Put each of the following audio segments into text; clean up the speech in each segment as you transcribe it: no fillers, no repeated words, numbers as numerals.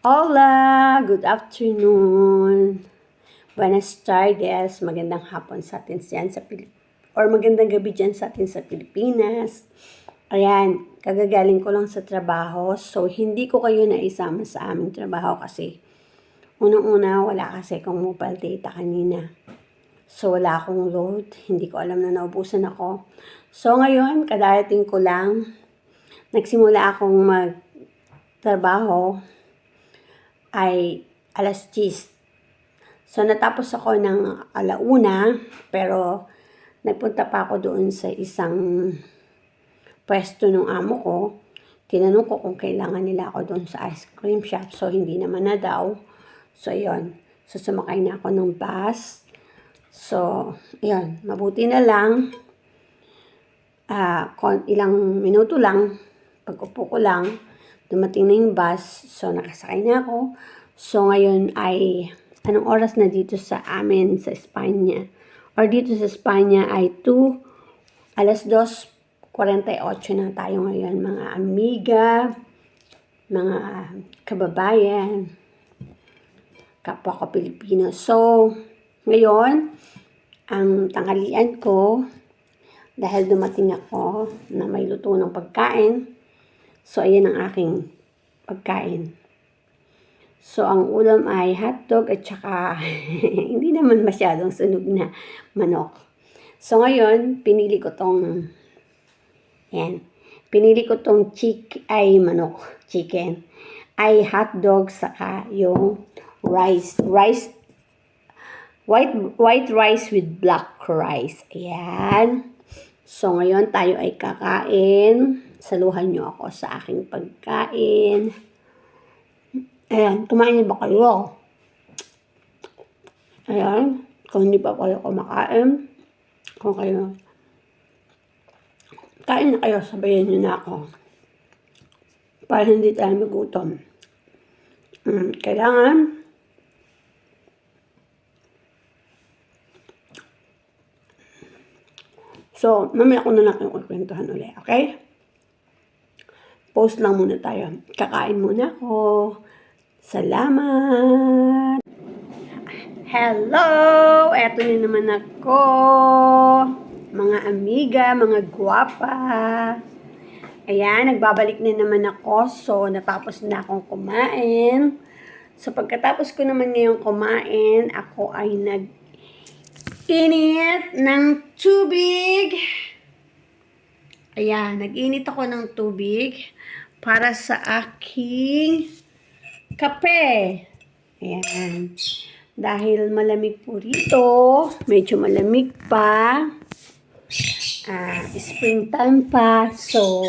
Hola! Good afternoon. Buenas tardes. Magandang hapon sa atin dyan sa or magandang gabi dyan sa atin sa Pilipinas. Ayan, kagagaling ko lang sa trabaho. So, hindi ko kayo naisama sa aming trabaho kasi unang-una, wala kasi akong mobile data kanina. So, wala akong load. Hindi ko alam na naubusan ako. So, ngayon, kadarating ko lang. Nagsimula akong magtrabaho ay alas 10. So, natapos ako ng alauna, pero nagpunta pa ako doon sa isang pwesto ng amo ko. Tinanong ko kung kailangan nila ako doon sa ice cream shop. So, hindi naman na daw. So, yun. So, sumakay na ako ng bus. So, yun. Mabuti na lang. Ilang minuto lang. Pag-upo ko lang, dumating na yung bus. So, nakasakay na ako. So, ngayon ay, anong oras na dito sa amin sa Espanya? Or dito sa Espanya ay alas 2:48 na tayo ngayon, mga amiga, mga kababayan, kapwa ko Pilipino. So, ngayon, ang tanghalian ko, dahil dumating ako na may luto ng pagkain, so, ayan ang aking pagkain. So, ang ulam ay hotdog at saka hindi naman masyadong sunog na manok. So, ngayon, pinili ko tong chicken, ay hotdog saka yung white rice with black rice. Ayan. So, ngayon tayo ay kakain. Saluhan nyo ako sa aking pagkain. Ayan, kumain na ba kayo? Ayan, kung hindi pa kayo kumakain, kung kayo, kain na kayo, sabayan nyo na ako. Para hindi tayo magutom. Kailangan, so, mamaya ko na lang yung kwentuhan ulit, okay? Post lang muna tayo. Kakain muna ako. Salamat! Hello! Eto na naman ako. Mga amiga, mga gwapa. Ayan, nagbabalik na naman ako. So, natapos na akong kumain. So, pagkatapos ko naman ngayong kumain, ako ay nag-init ng tubig. Ayan, nag-init ako ng tubig para sa aking kape. Ayan. Dahil malamig po rito, medyo malamig pa. Springtime pa. So,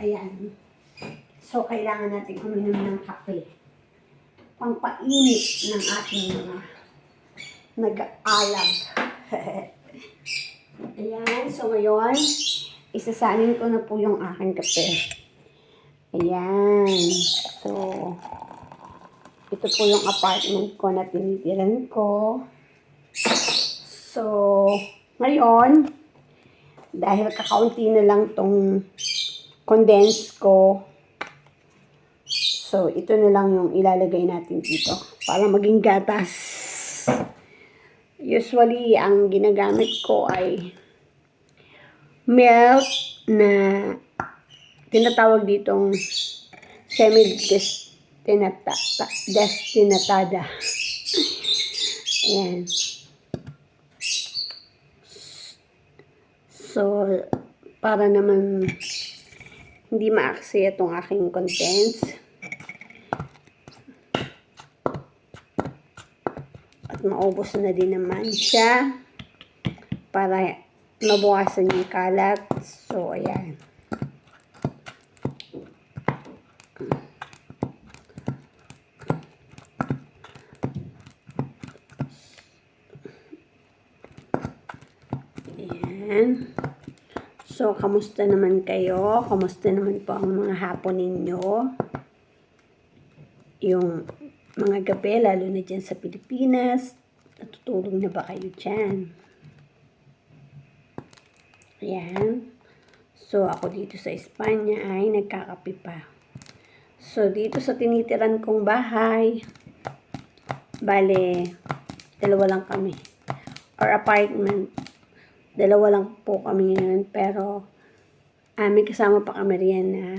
ayan. So, kailangan natin uminom ng kape. Pampainit ng ating mga nag-aalag. Ayan. So, ngayon, isasanin ko na po yung aking kape. Ayan. So, ito po yung apartment ko na tinitiran ko. So, ngayon, dahil kakaunti na lang tong condense ko, so, ito na lang yung ilalagay natin dito para maging gatas. Usually, ang ginagamit ko ay milk na tinatawag ditong semi-destinatada. Ayan. So, para naman hindi maaksaya itong aking contents. At maubos na din naman siya para mabukasan yung kalat. So, ayan. Ayan. So, kamusta naman kayo? Kamusta naman po ang mga hapon ninyo? Yung mga gabi, lalo na dyan sa Pilipinas. Natutulog na ba kayo dyan? Ayan. So, ako dito sa Espanya ay nagkakape pa. So, dito sa tinitiran kong bahay, bale, dalawa lang kami. Or apartment. Dalawa lang po kami ngayon. Pero, may kasama pa kami riyan na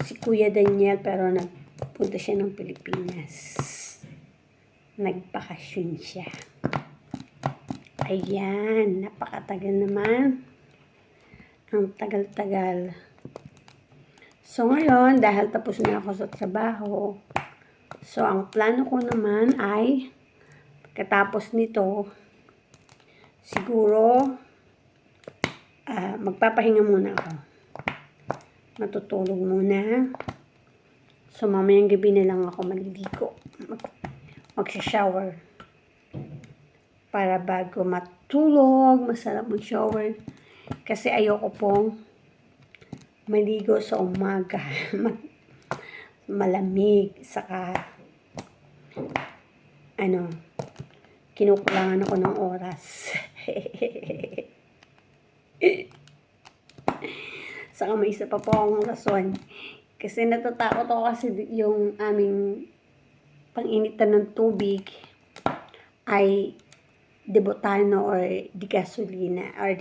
si Kuya Daniel. Pero, nagpunta siya ng Pilipinas. Nagbakasyon siya. Ayan, napakatagal naman. Ang tagal-tagal. So, ngayon, dahil tapos na ako sa trabaho, so, ang plano ko naman ay, pagkatapos nito, siguro, magpapahinga muna ako. Matutulog muna. So, mamayang gabi na lang ako maliligo. Magsha-shower. Para bago matulog, masarap mag-shower. Kasi ayoko pong maligo sa umaga. Malamig. Saka, kinukulangan ako ng oras. Saka may isa pa po akong rason. Kasi natatakot ako kasi yung aming pang-initan ng tubig ay di butano or di gasolina or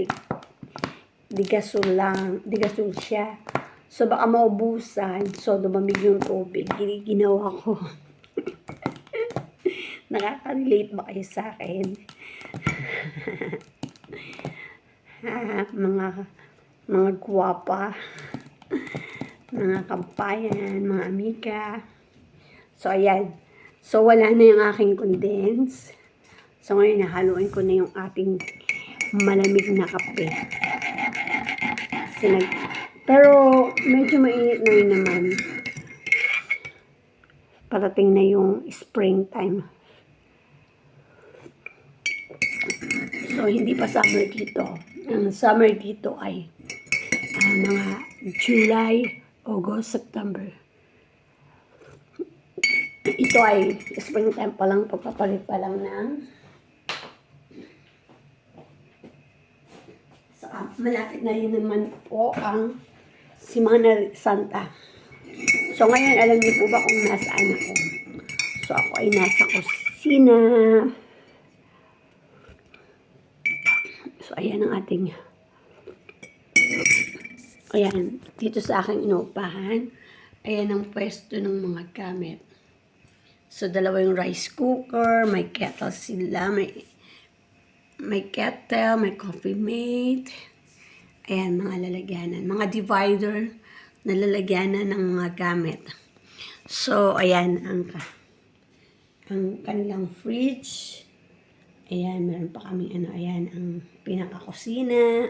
di gasol lang, di gasol siya. So, baka maubusan. So, lumamig yung tubig. Ginawa ko. Nakaka-relate ba kayo sa akin? mga guwapa, mga kampayan, mga amiga. So, ayan. So, wala na yung aking condense. So, ngayon, nahaluin ko na yung ating malamig na kape. Pero, medyo mainit na rin naman. Parating na yung springtime. So, hindi pa summer dito. Ang summer dito ay mga July, August, September. Ito ay springtime pa lang, pagpapalit pa lang ng malapit na rin naman po ang Semana Santa. So, ngayon, alam niyo po ba kung nasaan ako? So, ako ay nasa kusina. So, ayan ang ating dito sa aking inuupahan. Ayan ang pwesto ng mga gamit. So, dalawa yung rice cooker, may kettle sila, may kettle, may coffee mate. Ayan, mga lalagyanan. Mga divider na lalagyanan ng mga gamit. So, ayan, ang kanilang fridge. Ayan, meron pa kami, ayan, ang pinakakusina.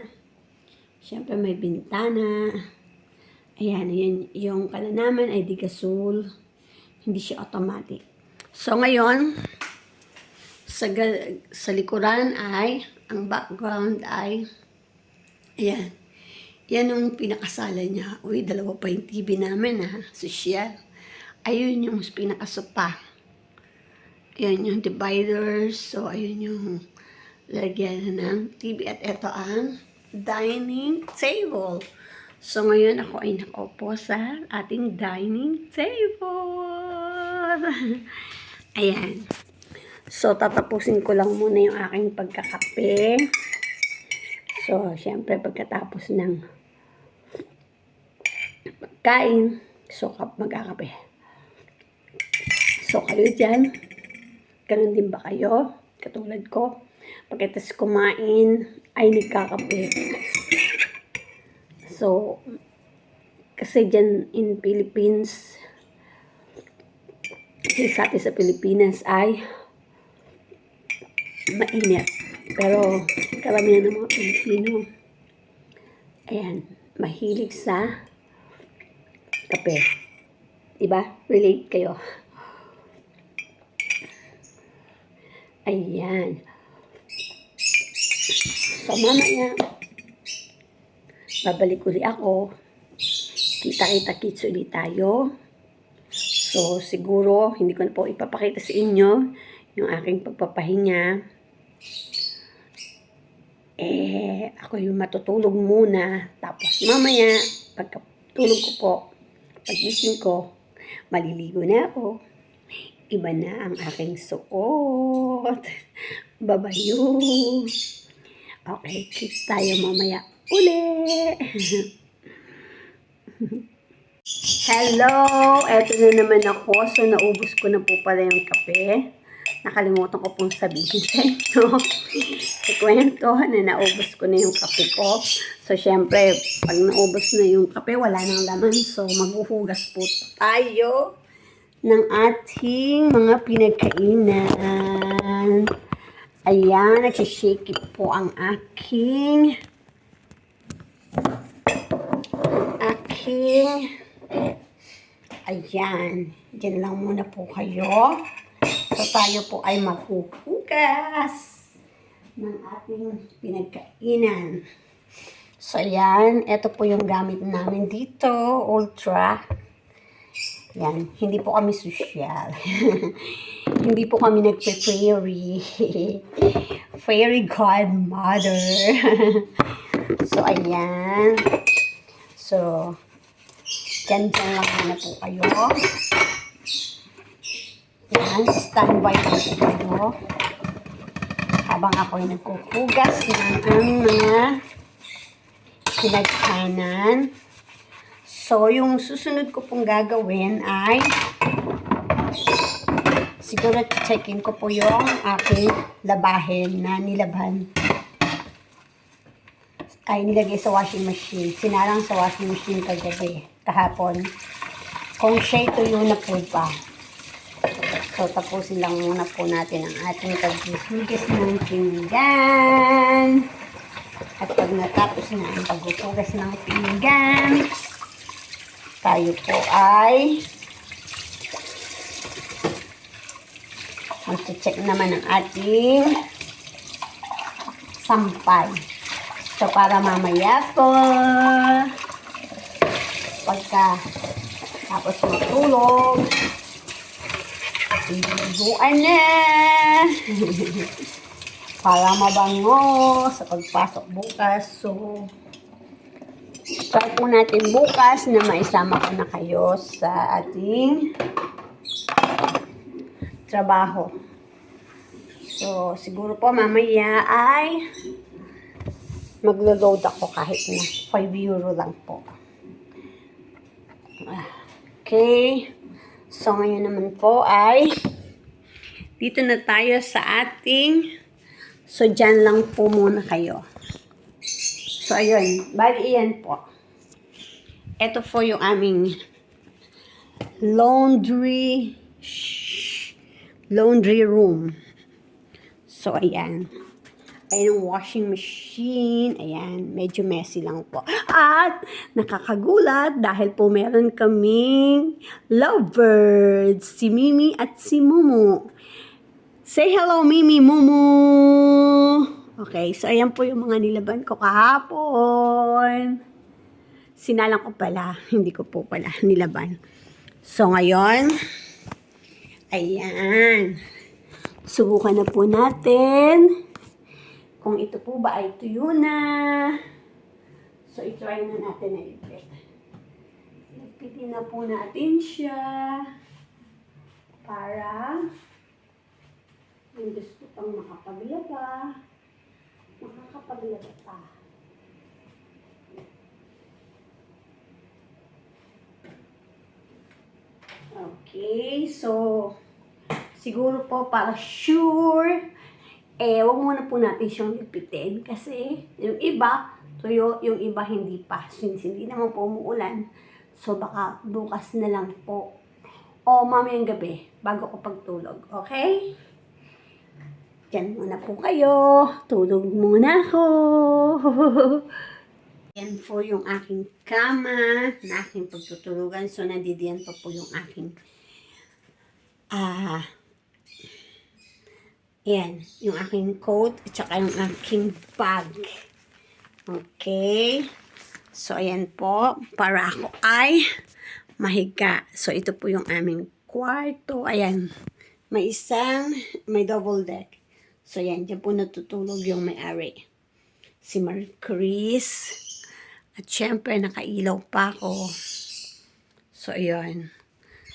Siyempre, may bintana. Ayan, yung kalanaman ay di gasol. Hindi siya automatic. So, ngayon, sa likuran ay, ang background ay, ayan. Yan yung pinakasala niya. Uy, dalawa pa yung TV namin, ha. Social. Ayun yung pinakasopa. Ayan yung dividers. So, ayun yung lagyan ng TV. At ito ang dining table. So, ngayon ako ay nakaupo sa ating dining table. Ayan. So, tatapusin ko lang muna yung aking pagkakape. So, syempre, pagkatapos ng pagkain, so, magkakape. So, kayo dyan, ganun din ba kayo? Katulad ko, pagkatapos kumain, ay nagkakape. So, kasi dyan in Philippines, sa atin sa Pilipinas ay mainit. Pero, karamihan ng mga Pilipino, ayan, mahilig sa kape. Diba? Relate kayo. Ayan. So, mamaya, babalik ulit ako. Kita-kita-kits ulit tayo. So, siguro, hindi ko na po ipapakita sa inyo yung aking pagpapahinga. Ako yung matutulog muna. Tapos, mamaya, pagkatulog ko po, Pagising ko, maliligo na ako. Iba na ang aking suot. Babayo. Okay, kiss tayo mamaya uli. Hello! Eto na naman ako. So, naubos ko na po pala yung kape. Nakalimutan ko pong sabihin sa inyo. Ikwento na naubos ko na yung kape ko. So, syempre, pag naubos na yung kape, wala nang laman. So, maghuhugas po tayo ng ating mga pinagkainan. Ayan, nagsishake po ang aking ayan, dyan lang muna po kayo. So, tayo po ay maghuhugas ng ating pinagkainan. So, ayan, ito po yung gamit namin dito, Ultra. Yan, hindi po kami social. Hindi po kami nagpe-fairy. Fairy godmother. So, ayan. So, dyan lang muna po kayo. Yan, standby po kayo. Habang ako ay nagkukugas ng mga pinagkanan. So, yung susunod ko pong gagawin ay siguro checkin ko po yung aking labahin na nilabhan. Ay, nilagay sa washing machine. Sinarang sa washing machine kagabi, kahapon. Kung siya tuyo na po pa. So, tapusin lang muna po natin ang ating paghuhugas ng pinggan. At pag natapos na ang paghuhugas ng pinggan, tayo po ay mag-check naman ang ating sampay. So, para mamaya po, pagka tapos matulog, higuan na. Para mabango sa pagpasok bukas. So, try po natin bukas na maisama ko na kayo sa ating trabaho. So, siguro po mamaya ay maglo-load ako kahit na 5 euro lang po. Okay. So, ngayon naman po ay dito na tayo sa ating, so, dyan lang po muna kayo. So, ayun. Bali, iyan po. Ito po yung aming laundry room. So, ayan. Ayan ang washing machine. Ayan, medyo messy lang po. At nakakagulat dahil po meron kaming lovebirds. Si Mimi at si Mumu. Say hello, Mimi, Mumu! Okay, so ayan po yung mga nilaban ko kahapon. Sinalang ko pala, hindi ko po pala nilaban. So ngayon, ayan. Subukan na po natin kung ito po ba ay tuyo na. So, i-try na natin na ipit. Ipitin na po natin siya para yung gusto pang makapaglaba pa. Okay, so siguro po para sure, wag muna po natin siyang lipitin kasi yung iba, tuyo, yung iba hindi pa. Since hindi naman po umuulan, so baka bukas na lang po. O mamayang gabi, bago ko pagtulog. Okay? Diyan muna po kayo. Tulog muna ako. Yan po yung aking kama na aking pagtutulugan. So, nandidiyan pa po yung aking yan, yung aking coat at saka yung aking bag. Okay. So, ayan po. Para ako ay mahiga. So, ito po yung aming kwarto. Ayan. May double deck. So, ayan. Diyan po natutulog yung may-ari. Si Marcris. At syempre, nakailaw pa ako. So, So, ayun.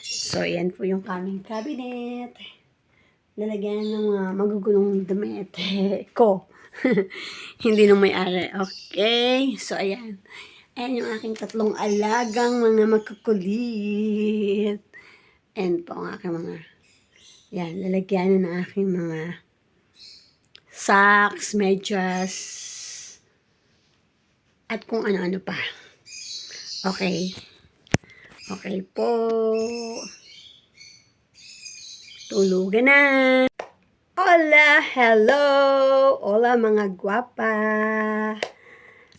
So, ayan po yung aming cabinet. Lalagyan ng mga magugulong damit ko. Hindi nung may-ari. Okay. So, ayan. Ayan yung aking tatlong alagang mga magkukulit. And po ang aking mga, yan, lalagyan ng aking mga socks, medyas, at kung ano-ano pa. Okay. Okay po. Tulugan na. Hola, hello. Hola mga gwapa.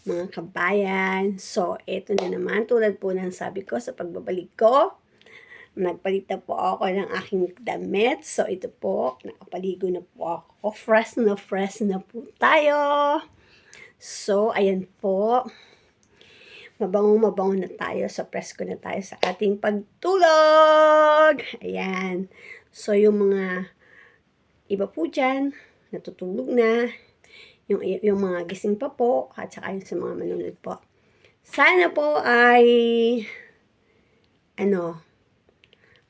Mga kabayan. So, eto na naman. Tulad po ng sabi ko sa pagbabalik ko. Nagpalit na po ako ng aking damit. So, ito po. Nakapaligo na po ako. Fresh na po tayo. So, ayan po. Mabango na tayo. So, presko na tayo sa ating pagtulog. Ayan. So, yung mga iba po dyan, natutulog na. Yung mga gising pa po. At saka yung sa mga manunod po. Sana po ay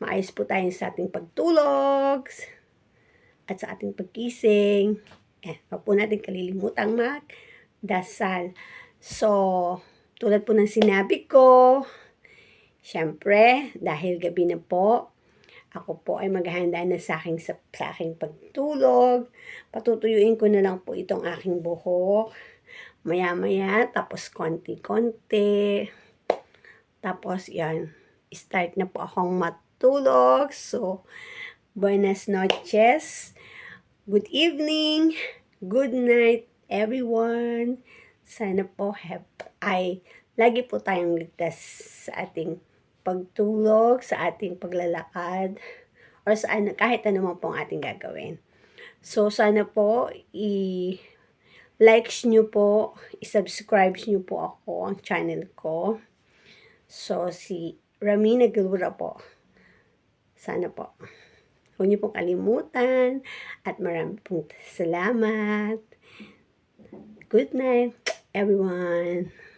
maayos po tayo sa ating pagtulog at sa ating pagkising. Huwag po natin kalilimutang magdasal. So, tulad po ng sinabi ko, syempre, dahil gabi na po, ako po ay maghahanda na sa aking pagtulog. Patutuyuin ko na lang po itong aking buhok. Maya-maya, tapos konti-konti. Tapos, yan. Start na po akong matulog. So, buenas noches. Good evening. Good night, everyone. Sana po lagi po tayong ligtas sa ating pagtulog, sa ating paglalakad, or sa kahit ano man pong ating gagawin. So, sana po likes nyo po, i-subscribe nyo po ako, ang channel ko. So, si Ramina Galura po. Sana po. Huwag niyo pong kalimutan. At marami pong salamat. Good night, everyone.